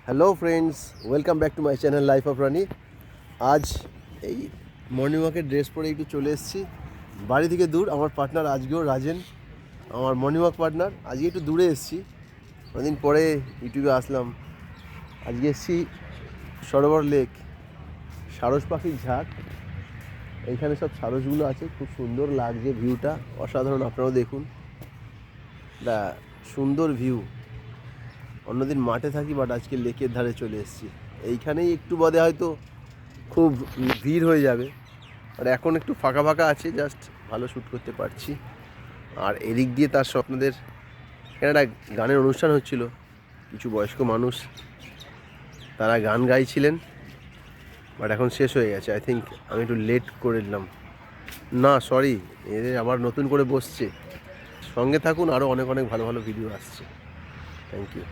Hello friends, welcome back to my channel life of Rani. আজ এই morning ওয়াকের dress পরে একটু চলে এসেছি বাড়ি থেকে দূর। আমার পার্টনার আজকেও রাজেন, আমার মর্নিং ওয়াক পার্টনার। আজকে একটু দূরে এসেছি, অনেকদিন পরে ইউটিউবে আসলাম। আজকে এসেছি সরোবর লেক, সারস পাখির ঝাঁক। এইখানে সব সারসগুলো আছে, খুব সুন্দর লাগছে, ভিউটা অসাধারণ। আপনারাও দেখুন, দা সুন্দর ভিউ। অন্যদিন মাঠে থাকি, বাট আজকে লেকের ধারে চলে এসেছি। এইখানেই একটু বাদে হয়তো খুব ভিড় হয়ে যাবে, আর এখন একটু ফাঁকা ফাঁকা আছে, জাস্ট ভালো শ্যুট করতে পারছি। আর এদিক দিয়ে তার স্বপ্নদের এখানে একটা গানের অনুষ্ঠান হচ্ছিল, কিছু বয়স্ক মানুষ তারা গান গাইছিলেন, বাট এখন শেষ হয়ে গেছে। আই থিঙ্ক আমি একটু লেট করে দিলাম। না সরি, এদের আবার নতুন করে বসছে। সঙ্গে থাকুন, আরও অনেক অনেক ভালো ভালো ভিডিও আসছে। Thank you.